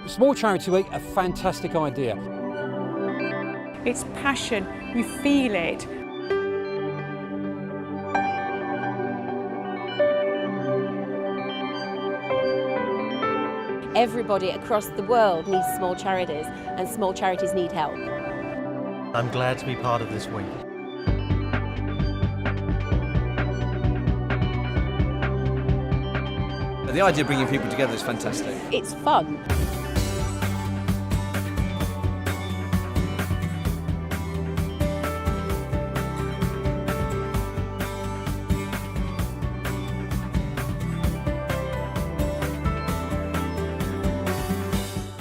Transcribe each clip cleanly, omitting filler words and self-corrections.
Small Charity Week, a fantastic idea. It's passion, you feel it. Everybody across the world needs small charities, and small charities need help. I'm glad to be part of this week. The idea of bringing people together is fantastic. It's fun.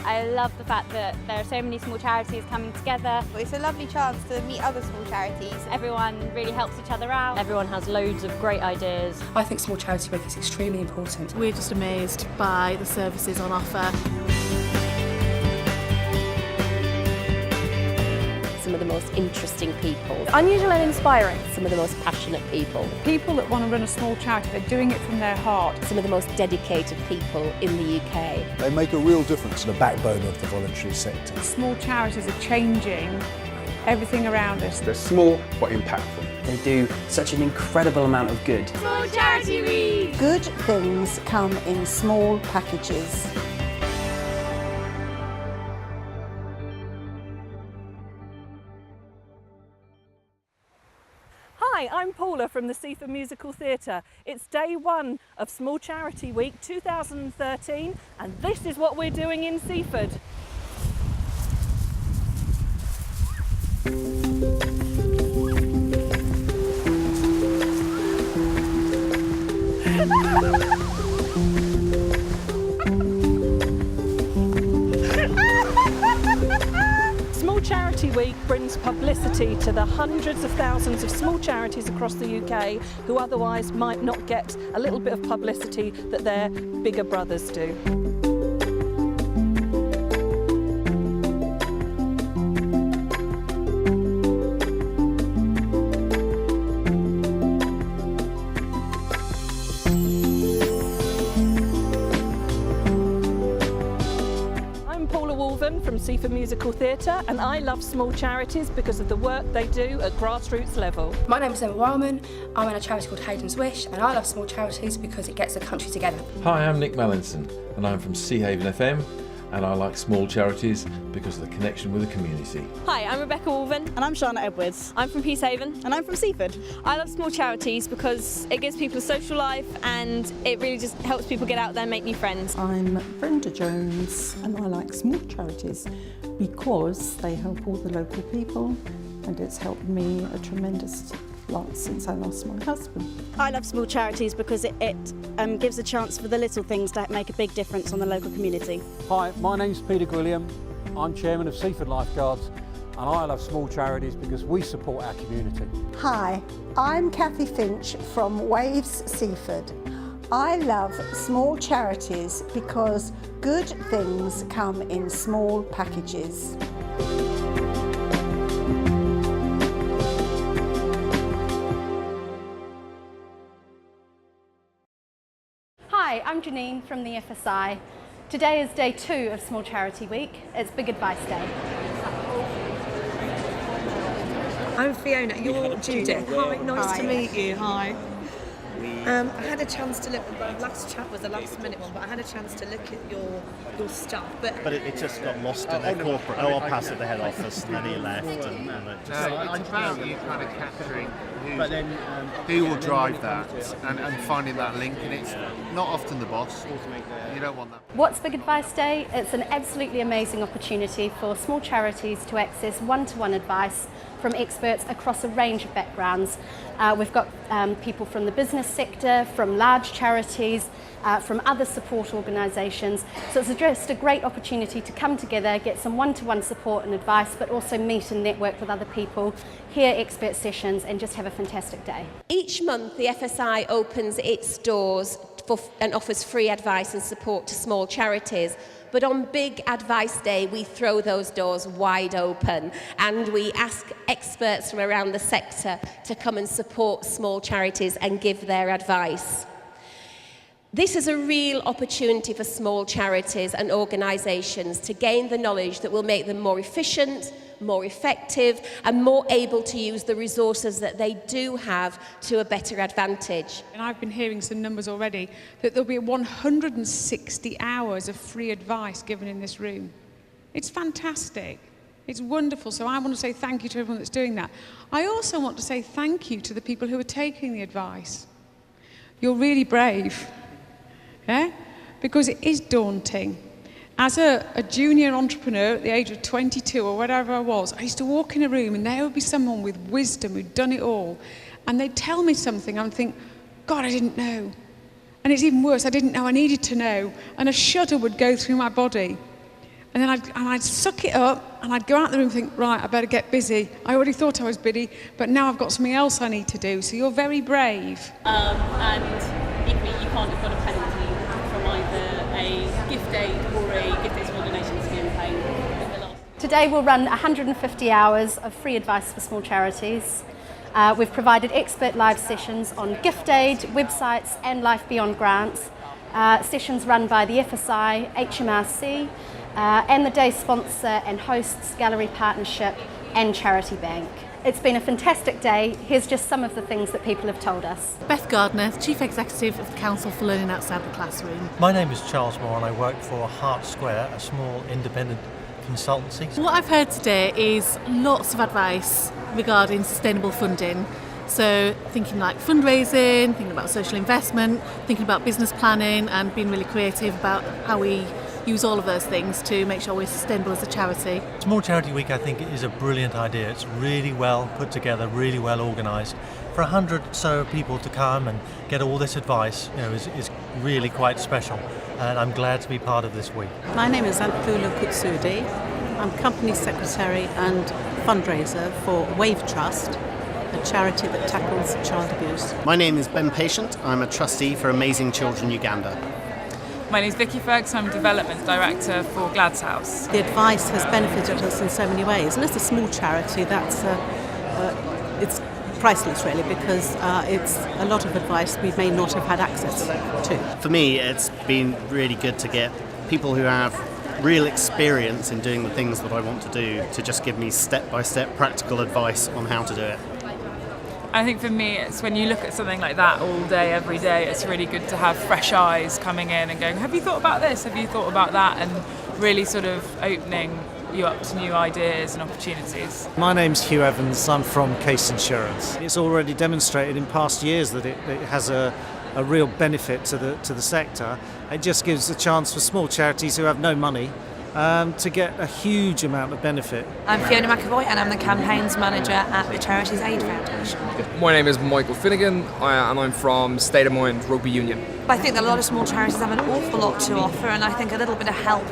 I love the fact that there are so many small charities coming together. It's a lovely chance to meet other small charities. Everyone really helps each other out. Everyone has loads of great ideas. I think Small Charity Week is extremely important. We're just amazed by the services on offer. Some of the most interesting people. Unusual and inspiring. Some of the most passionate people. People that want to run a small charity, they're doing it from their heart. Some of the most dedicated people in the UK. They make a real difference in the backbone of the voluntary sector. Small charities are changing everything around us. They're small but impactful. They do such an incredible amount of good. Small Charity Week! Good things come in small packages. Hi, I'm Paula from the Seaford Musical Theatre. It's day one of Small Charity Week 2013 and this is what we're doing in Seaford. Small Charity Week brings publicity to the hundreds of thousands of small charities across the UK who otherwise might not get a little bit of publicity that their bigger brothers do. From Seaford Musical Theatre, and I love small charities because of the work they do at grassroots level. My name is Emma Wildman. I'm in a charity called Hayden's Wish, and I love small charities because it gets the country together. Hi, I'm Nick Mallinson, and I'm from Seahaven FM, and I like small charities because of the connection with the community. Hi, I'm Rebecca Wolven. And I'm Charlotte Edwards. I'm from Peacehaven. And I'm from Seaford. I love small charities because it gives people a social life and it really just helps people get out there and make new friends. I'm Brenda Jones and I like small charities because they help all the local people and it's helped me a tremendous lot since I lost my husband. I love small charities because it gives a chance for the little things to make a big difference on the local community. Hi, my name's Peter Gwilliam. I'm chairman of Seaford Lifeguards and I love small charities because we support our community. Hi, I'm Kathy Finch from Waves Seaford. I love small charities because good things come in small packages. Hi, I'm Janine from the FSI. Today is day 2 of Small Charity Week. It's Big Advice Day. I'm Fiona, you're Judith. Hi, nice to meet you. Hi. I had a chance to look, last chat was a last minute one, but I had a chance to look at your stuff. But it just got lost in their corporate. I'll pass at the head office and then he left. And it just, it's about you kind of capturing who will drive that and finding that link, and it's not often the boss. You don't want that. What's Big Advice Day? It's an absolutely amazing opportunity for small charities to access one-to-one advice from experts across a range of backgrounds. We've got people from the business sector, from large charities, from other support organisations. So it's just a great opportunity to come together, get some one-to-one support and advice, but also meet and network with other people, hear expert sessions and just have a fantastic day. Each month the FSI opens its doors and offers free advice and support to small charities. But on Big Advice Day, we throw those doors wide open and we ask experts from around the sector to come and support small charities and give their advice. This is a real opportunity for small charities and organisations to gain the knowledge that will make them more efficient, more effective and more able to use the resources that they do have to a better advantage. And I've been hearing some numbers already that there'll be 160 hours of free advice given in this room. It's fantastic. It's wonderful. So I want to say thank you to everyone that's doing that. I also want to say thank you to the people who are taking the advice. You're really brave, yeah? Because it is daunting. As a junior entrepreneur at the age of 22 or whatever I was, I used to walk in a room and there would be someone with wisdom who'd done it all. And they'd tell me something and I'd think, God, I didn't know. And it's even worse, I didn't know I needed to know. And a shudder would go through my body. And then I'd suck it up and I'd go out the room and think, right, I better get busy. I already thought I was busy, but now I've got something else I need to do. So you're very brave. And equally, you can't have got a penalty from either a gift aid or a gift aid small donation scheme campaign. Today we'll run 150 hours of free advice for small charities. We've provided expert live sessions on gift aid, websites and Life Beyond grants. Sessions run by the FSI, HMRC, and the day's sponsor and hosts Gallery Partnership and Charity Bank. It's been a fantastic day. Here's just some of the things that people have told us. Beth Gardner, Chief Executive of the Council for Learning Outside the Classroom. My name is Charles Moore and I work for Hart Square, a small independent consultancy. What I've heard today is lots of advice regarding sustainable funding. So thinking like fundraising, thinking about social investment, thinking about business planning and being really creative about how we use all of those things to make sure we're sustainable as a charity. Small Charity Week I think is a brilliant idea. It's really well put together, really well organised. For 100 or so people to come and get all this advice, is really quite special. And I'm glad to be part of this week. My name is Anthula Kutsudi. I'm Company Secretary and fundraiser for Wave Trust, a charity that tackles child abuse. My name is Ben Patient. I'm a trustee for Amazing Children Uganda. My name is Vicky Fergus. I'm Development Director for Glad's House. The advice has benefited us in so many ways, and as a small charity, it's priceless really, because it's a lot of advice we may not have had access to. For me, it's been really good to get people who have real experience in doing the things that I want to do to just give me step-by-step practical advice on how to do it. I think for me, it's when you look at something like that all day, every day, it's really good to have fresh eyes coming in and going, have you thought about this? Have you thought about that? And really sort of opening you up to new ideas and opportunities. My name's Hugh Evans. I'm from Case Insurance. It's already demonstrated in past years that it has a real benefit to the sector. It just gives a chance for small charities who have no money to get a huge amount of benefit. I'm Fiona McAvoy and I'm the Campaigns Manager at the Charities Aid Foundation. My name is Michael Finnegan and I'm from State of Mind Rugby Union. I think that a lot of small charities have an awful lot to offer, and I think a little bit of help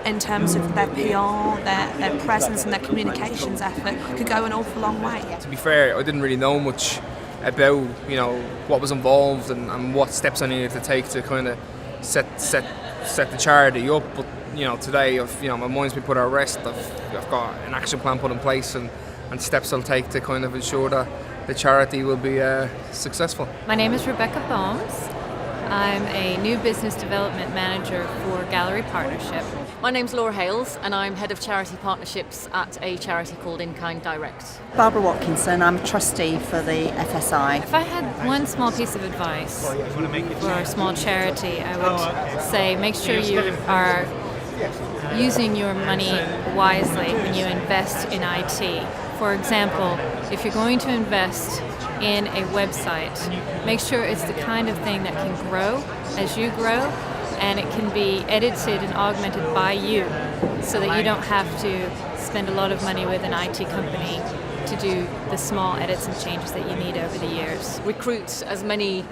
in terms of their PR, their presence and their communications effort could go an awful long way. To be fair, I didn't really know much about what was involved and what steps I needed to take to kind of set the charity up, but today my mind's been put at rest. I've got an action plan put in place and steps I'll take to kind of ensure that the charity will be successful. My name is Rebecca Bones. I'm a new business development manager for Gallery Partnership. My name's Laura Hales and I'm head of charity partnerships at a charity called In Kind Direct. Barbara Watkinson, I'm a trustee for the FSI. If I had one small piece of advice for a small charity, I would say make sure you are using your money wisely when you invest in IT. For example, if you're going to invest in a website, make sure it's the kind of thing that can grow as you grow, and it can be edited and augmented by you so that you don't have to spend a lot of money with an IT company to do the small edits and changes that you need over the years. Recruit as many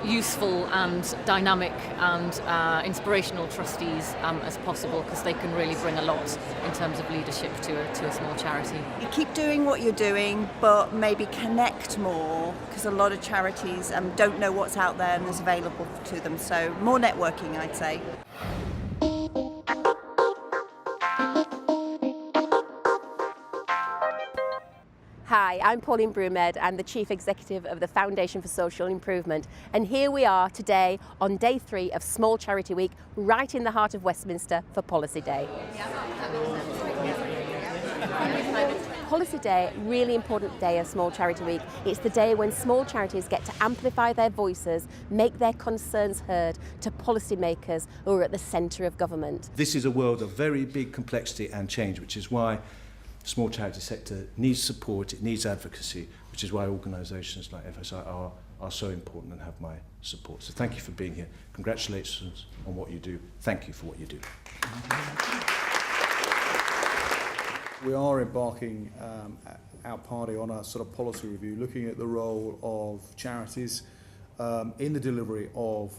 useful and dynamic and inspirational trustees as possible, because they can really bring a lot in terms of leadership to a small charity. You keep doing what you're doing, but maybe connect more, because a lot of charities don't know what's out there and is available to them. So more networking, I'd say. Hi, Hi, I'm Pauline Brumed. I'm the Chief Executive of the Foundation for Social Improvement. And here we are today on day 3 of Small Charity Week, right in the heart of Westminster for Policy Day. Policy Day, really important day of Small Charity Week. It's the day when small charities get to amplify their voices, make their concerns heard to policymakers who are at the centre of government. This is a world of very big complexity and change, which is why the small charity sector needs support, it needs advocacy, which is why organisations like FSI are so important and have my support. So thank you for being here. Congratulations on what you do. Thank you for what you do. We are embarking our party on a sort of policy review, looking at the role of charities in the delivery of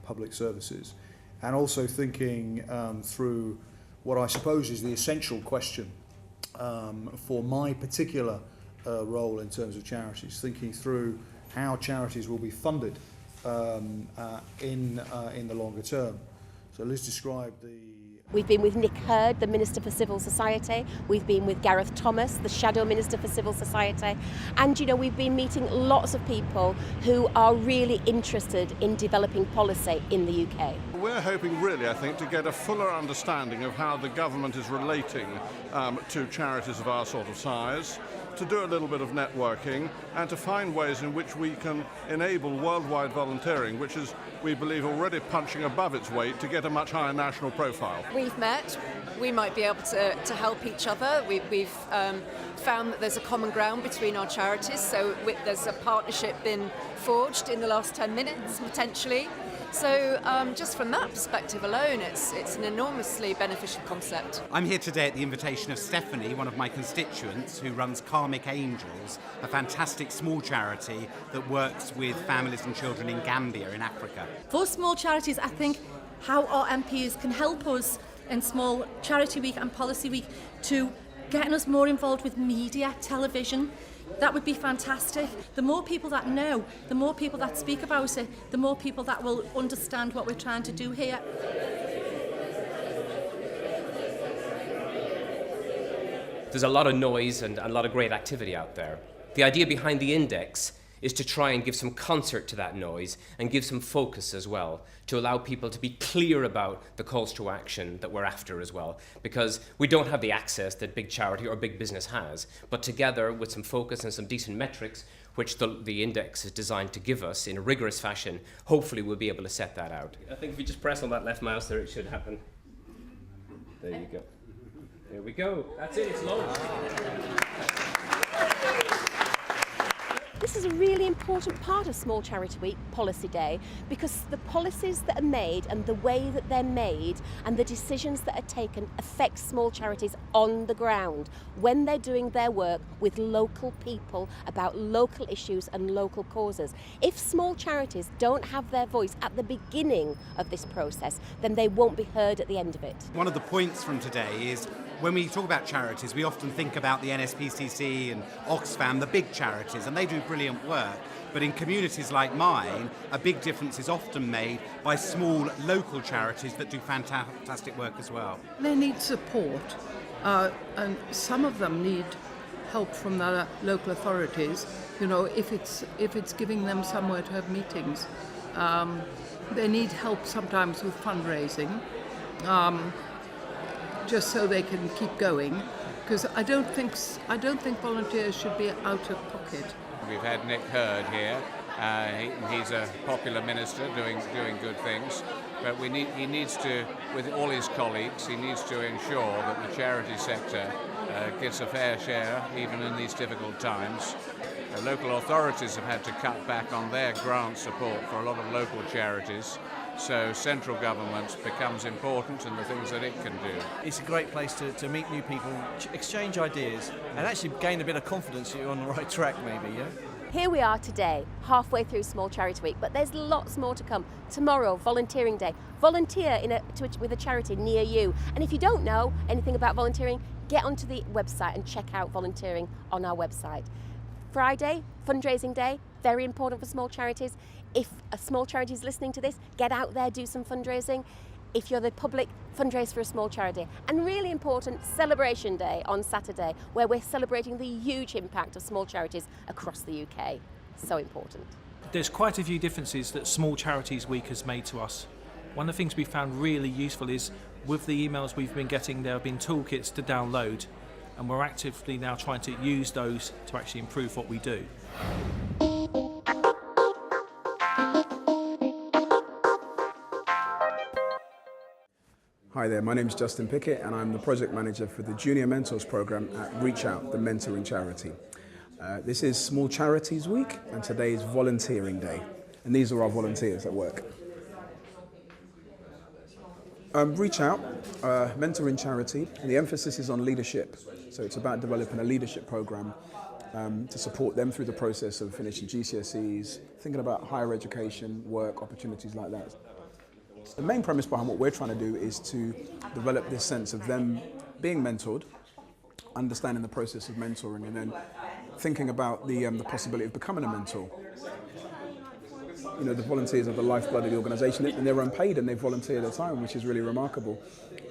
public services, and also thinking through what I suppose is the essential question for my particular role in terms of charities, thinking through how charities will be funded in the longer term. So let's describe the... We've been with Nick Hurd, the Minister for Civil Society. We've been with Gareth Thomas, the Shadow Minister for Civil Society. And, we've been meeting lots of people who are really interested in developing policy in the UK. We're hoping really, I think, to get a fuller understanding of how the government is relating to charities of our sort of size, to do a little bit of networking, and to find ways in which we can enable worldwide volunteering, which is, we believe, already punching above its weight to get a much higher national profile. We've met, we might be able to help each other. We've found that there's a common ground between our charities, so there's a partnership been forged in the last 10 minutes, potentially. So just from that perspective alone, it's an enormously beneficial concept. I'm here today at the invitation of Stephanie, one of my constituents, who runs Karmic Angels, a fantastic small charity that works with families and children in Gambia in Africa. For small charities, I think how our MPs can help us in Small Charity Week and Policy Week to getting us more involved with media, television. That would be fantastic. The more people that know, the more people that speak about it, the more people that will understand what we're trying to do here. There's a lot of noise and a lot of great activity out there. The idea behind the index is to try and give some concert to that noise and give some focus as well, to allow people to be clear about the calls to action that we're after as well, because we don't have the access that big charity or big business has, but together with some focus and some decent metrics, which the index is designed to give us in a rigorous fashion, hopefully we'll be able to set that out. I think if you just press on that left mouse there, it should happen. There you go. There we go. That's it, it's launched. This is a really important part of Small Charity Week, Policy Day, because the policies that are made and the way that they're made and the decisions that are taken affect small charities on the ground when they're doing their work with local people about local issues and local causes. If small charities don't have their voice at the beginning of this process, then they won't be heard at the end of it. One of the points from today is when we talk about charities, we often think about the NSPCC and Oxfam, the big charities, and they do brilliant work. But in communities like mine, a big difference is often made by small local charities that do fantastic work as well. They need support, and some of them need help from the local authorities. If it's giving them somewhere to have meetings, they need help sometimes with fundraising. Just so they can keep going, because I don't think volunteers should be out of pocket. We've had Nick Hurd here. He's a popular minister doing good things, but he needs to, with all his colleagues, he needs to ensure that the charity sector gets a fair share, even in these difficult times. Local authorities have had to cut back on their grant support for a lot of local charities. So central government becomes important in the things that it can do. It's a great place to meet new people, exchange ideas, and actually gain a bit of confidence that you're on the right track maybe, yeah? Here we are today, halfway through Small Charity Week, but there's lots more to come. Tomorrow, Volunteering Day. Volunteer with a charity near you. And if you don't know anything about volunteering, get onto the website and check out volunteering on our website. Friday, Fundraising Day, very important for small charities. If a small charity is listening to this, get out there, do some fundraising. if you're the public fundraiser for a small charity. And really important, Celebration Day on Saturday, where we're celebrating the huge impact of small charities across the UK. So important. There's quite a few differences that Small Charities Week has made to us. One of the things we found really useful is with the emails we've been getting, there have been toolkits to download, and we're actively now trying to use those to actually improve what we do. Hi there, my name is Justin Pickett and I'm the project manager for the Junior Mentors program at Reach Out, the mentoring charity. This is Small Charities Week and today is Volunteering Day, and these are our volunteers at work. Reach Out, mentoring charity, and the emphasis is on leadership. So it's about developing a leadership program to support them through the process of finishing GCSEs, thinking about higher education, work, opportunities like that. The main premise behind what we're trying to do is to develop this sense of them being mentored, understanding the process of mentoring, and then thinking about the possibility of becoming a mentor. You know, the volunteers are the lifeblood of the organisation, and they're unpaid and they volunteer their time, which is really remarkable.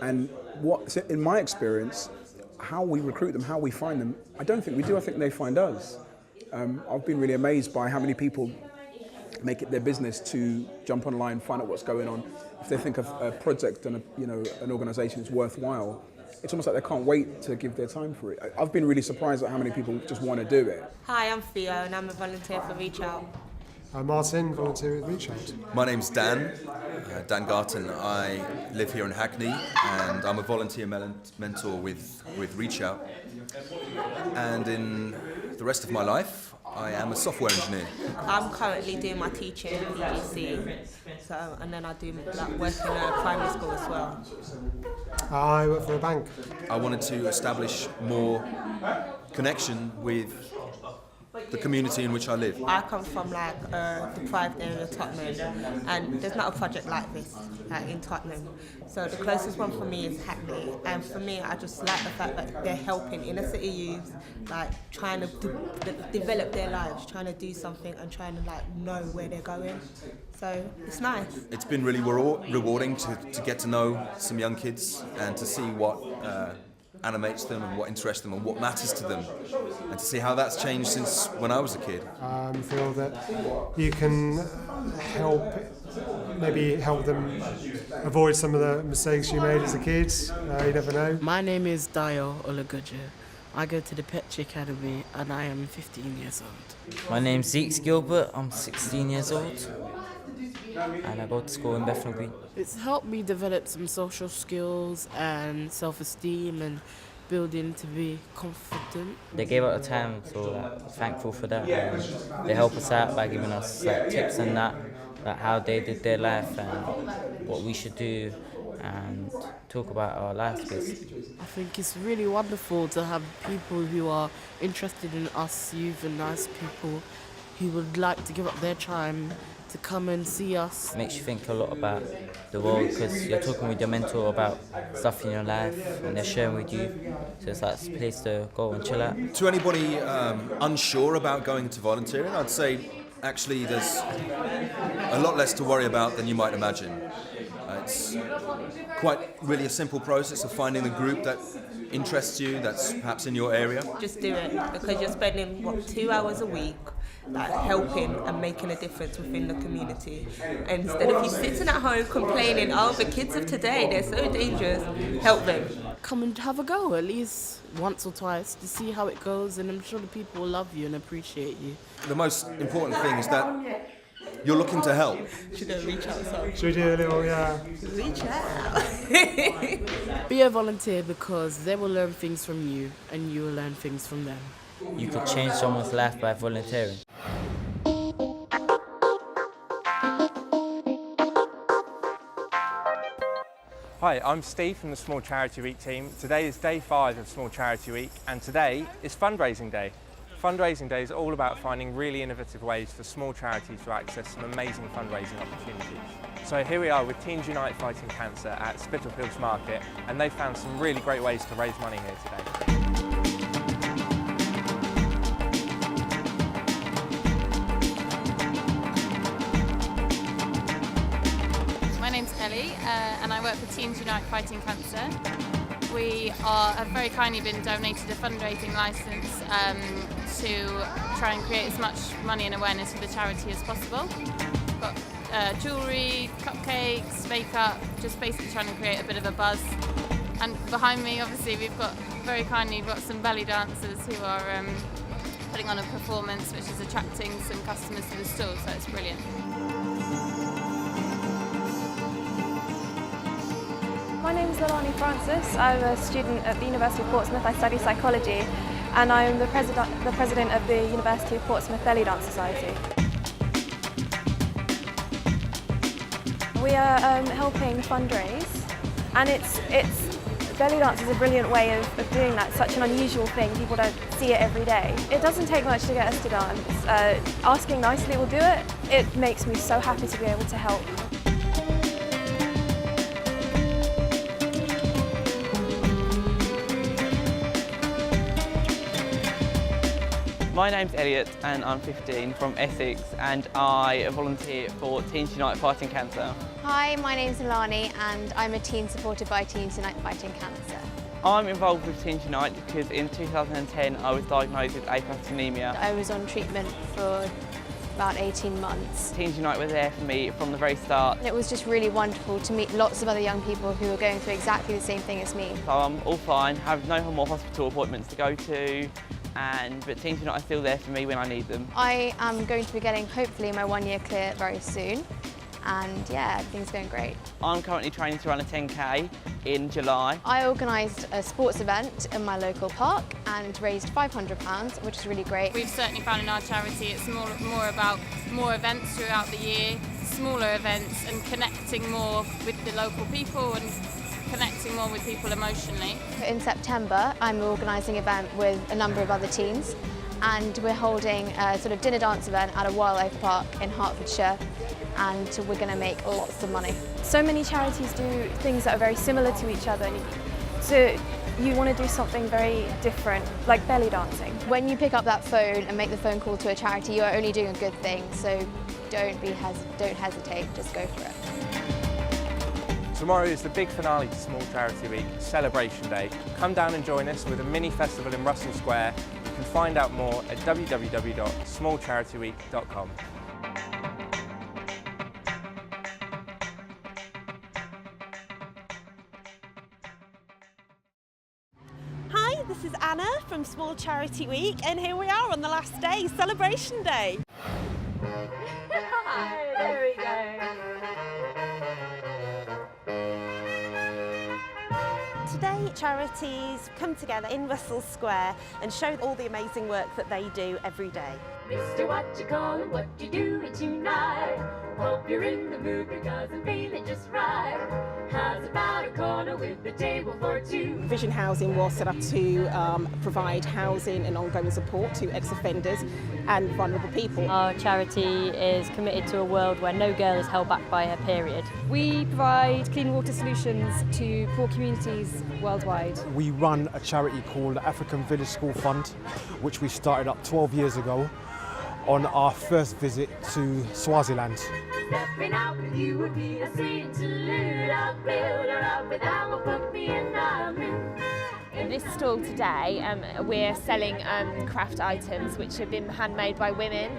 And what, in my experience, how we recruit them, how we find them, I don't think we do, I think they find us. I've been really amazed by how many people make it their business to jump online, find out what's going on. If they think of a project and an organisation is worthwhile, it's almost like they can't wait to give their time for it. I've been really surprised at how many people just want to do it. Hi, I'm Theo and I'm a volunteer for Reach Out. I'm Martin, volunteer with Reach Out. My name's Dan Garton. I live here in Hackney and I'm a volunteer mentor with Reach Out. And in the rest of my life, I am a software engineer. I'm currently doing my teaching at PGC, and then I do work in a primary school as well. I work for a bank. I wanted to establish more connection with the community in which I live. I come from the deprived area of Tottenham, and there's not a project like this in Tottenham. So the closest one for me is Hackney, and for me I just like the fact that they're helping inner city youths, trying to develop their lives, trying to do something and trying to know where they're going. So it's nice. It's been really rewarding to get to know some young kids and to see what animates them and what interests them and what matters to them, and to see how that's changed since when I was a kid. Feel that you can help them avoid some of the mistakes you made as a kid. You never know. My name is Dayo Olagoje. I go to the Petri Academy and I am 15 years old. My name's Zeke Gilbert. I'm 16 years old and I go to school in Bethnal Green. It's helped me develop some social skills and self-esteem and building to be confident. They gave out the time, so thankful for that. And they help us out by giving us tips and that, how they did their life and what we should do and talk about our lives basically. I think it's really wonderful to have people who are interested in us youth and nice people who would like to give up their time to come and see us. It makes you think a lot about the world because you're talking with your mentor about stuff in your life and they're sharing with you. So it's like a place to go and chill out. To anybody unsure about going into volunteering, I'd say actually there's a lot less to worry about than you might imagine. It's quite really a simple process of finding the group that interests you, that's perhaps in your area. Just do it because you're spending 2 hours a week helping and making a difference within the community. And instead of you sitting at home complaining, oh, the kids of today, they're so dangerous, help them. Come and have a go at least once or twice to see how it goes, and I'm sure the people will love you and appreciate you. The most important thing is that you're looking to help. Should I reach out? Should we do a little, Reach out. Be a volunteer because they will learn things from you and you will learn things from them. You could change someone's life by volunteering. Hi, I'm Steve from the Small Charity Week team. Today is day 5 of Small Charity Week and today is Fundraising Day. Fundraising Day is all about finding really innovative ways for small charities to access some amazing fundraising opportunities. So here we are with Teens Unite Fighting Cancer at Spitalfields Market, and they've found some really great ways to raise money here today. My name's Ellie Natalie, and I work for Teens Unite Fighting Cancer. We have very kindly been donated a fundraising licence to try and create as much money and awareness for the charity as possible. We've got jewellery, cupcakes, makeup, just basically trying to create a bit of a buzz. And behind me, obviously, we've got some belly dancers who are putting on a performance which is attracting some customers to the store, so it's brilliant. My name is Lilani Francis. I'm a student at the University of Portsmouth. I study psychology, and I am the president of the University of Portsmouth Belly Dance Society. We are helping fundraise, and belly dance is a brilliant way of doing that. It's such an unusual thing. People don't see it every day. It doesn't take much to get us to dance. Asking nicely will do it. It makes me so happy to be able to help. My name's Elliot and I'm 15 from Essex, and I volunteer for Teens Unite Fighting Cancer. Hi, my name's Alani and I'm a teen supported by Teens Unite Fighting Cancer. I'm involved with Teens Unite because in 2010 I was diagnosed with aplastomia. I was on treatment for about 18 months. Teens Unite were there for me from the very start. It was just really wonderful to meet lots of other young people who were going through exactly the same thing as me. So I'm all fine, have no more hospital appointments to go to, but Teens Unite are still there for me when I need them. I am going to be getting hopefully my 1 year clear very soon, and yeah, everything's going great. I'm currently training to run a 10k in July. I organised a sports event in my local park and raised £500, which is really great. We've certainly found in our charity it's more about more events throughout the year, smaller events, and connecting more with the local people and connecting more with people emotionally. In September, I'm organising an event with a number of other teens, and we're holding a sort of dinner dance event at a wildlife park in Hertfordshire, and we're going to make lots of money. So many charities do things that are very similar to each other. So you want to do something very different, like belly dancing. When you pick up that phone and make the phone call to a charity, you are only doing a good thing, so don't hesitate, just go for it. Tomorrow is the big finale to Small Charity Week, Celebration Day. Come down and join us with a mini festival in Russell Square. You can find out more at www.smallcharityweek.com. Hi, this is Anna from Small Charity Week, and here we are on the last day, Celebration Day. There we go. Today, charities come together in Russell Square and show all the amazing work that they do every day. Mister, what you call it, what you doing tonight? Hope you're in the mood because I'm feeling just right. How's about a corner with the table for two? Vision Housing was set up to provide housing and ongoing support to ex-offenders and vulnerable people. Our charity is committed to a world where no girl is held back by her period. We provide clean water solutions to poor communities worldwide. We run a charity called the African Village School Fund, which we started up 12 years ago on our first visit to Swaziland. Stepping out with you would be a sin to lose. I'll build her up without a put me in In this stall today, we're selling craft items which have been handmade by women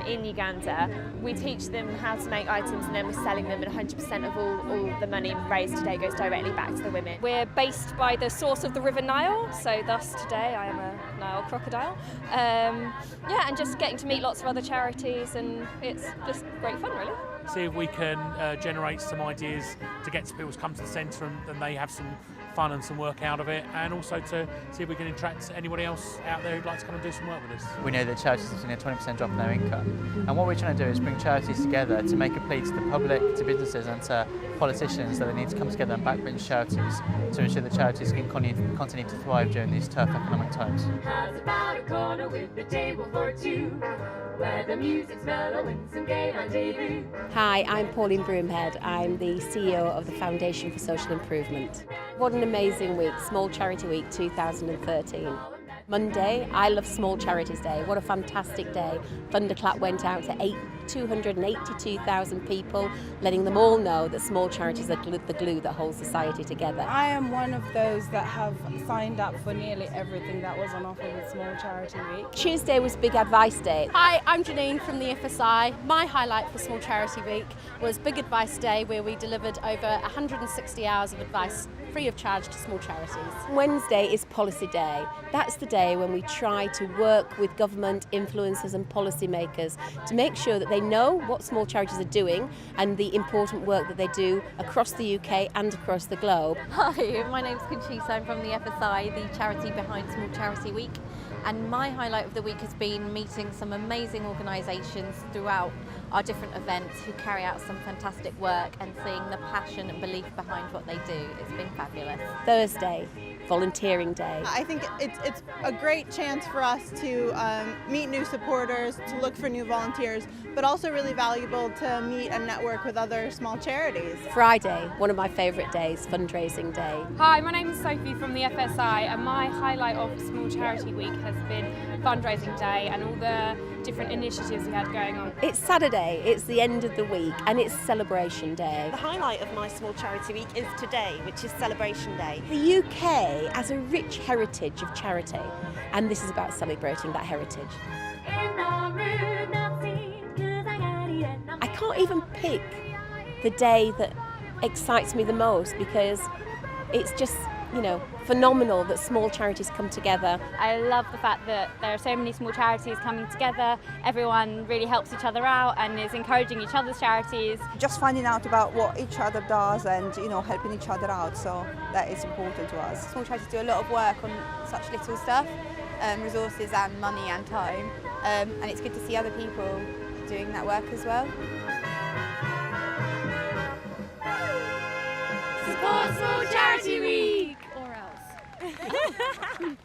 in Uganda. We teach them how to make items and then we're selling them, and 100% of all the money raised today goes directly back to the women. We're based by the source of the River Nile, so thus today I am a Nile crocodile. Yeah, and just getting to meet lots of other charities, and it's just great fun, really. See if we can generate some ideas to get people to come to the centre and they have some fun and some work out of it, and also to see if we can attract anybody else out there who'd like to come and do some work with us. We know that charities have seen a 20% drop in their income, and what we're trying to do is bring charities together to make a plea to the public, to businesses and to politicians that they need to come together and back British charities to ensure that charities can continue to thrive during these tough economic times. How's about a corner with the table for two, where the music's mellow and some gay rendezvous? Hi, I'm Pauline Broomhead. I'm the CEO of the Foundation for Social Improvement. What an amazing week, Small Charity Week 2013. Monday, I love Small Charities Day. What a fantastic day. Thunderclap went out to 282,000 people, letting them all know that small charities are the glue that holds society together. I am one of those that have signed up for nearly everything that was on offer with Small Charity Week. Tuesday was Big Advice Day. Hi, I'm Janine from the FSI. My highlight for Small Charity Week was Big Advice Day, where we delivered over 160 hours of advice free of charge to small charities. Wednesday is Policy Day. That's the day when we try to work with government, influencers and policymakers to make sure that they know what small charities are doing and the important work that they do across the UK and across the globe. Hi, my name's Conchita. I'm from the FSI, the charity behind Small Charity Week. And my highlight of the week has been meeting some amazing organisations throughout our different events who carry out some fantastic work and seeing the passion and belief behind what they do. It's been fabulous. Thursday, Volunteering Day. I think it's a great chance for us to meet new supporters, to look for new volunteers, but also really valuable to meet and network with other small charities. Friday, one of my favourite days, Fundraising Day. Hi, my name is Sophie from the FSI, and my highlight of Small Charity Week has been Fundraising Day and all the different initiatives we had going on. It's Saturday, it's the end of the week, and it's Celebration Day. The highlight of my Small Charity Week is today, which is Celebration Day. The UK has a rich heritage of charity, and this is about celebrating that heritage. I can't even pick the day that excites me the most because it's just, phenomenal that small charities come together. I love the fact that there are so many small charities coming together. Everyone really helps each other out and is encouraging each other's charities. Just finding out about what each other does and helping each other out, so that is important to us. Small charities do a lot of work on such little stuff, resources and money and time, and it's good to see other people doing that work as well. Support Small Charity Week! Or else.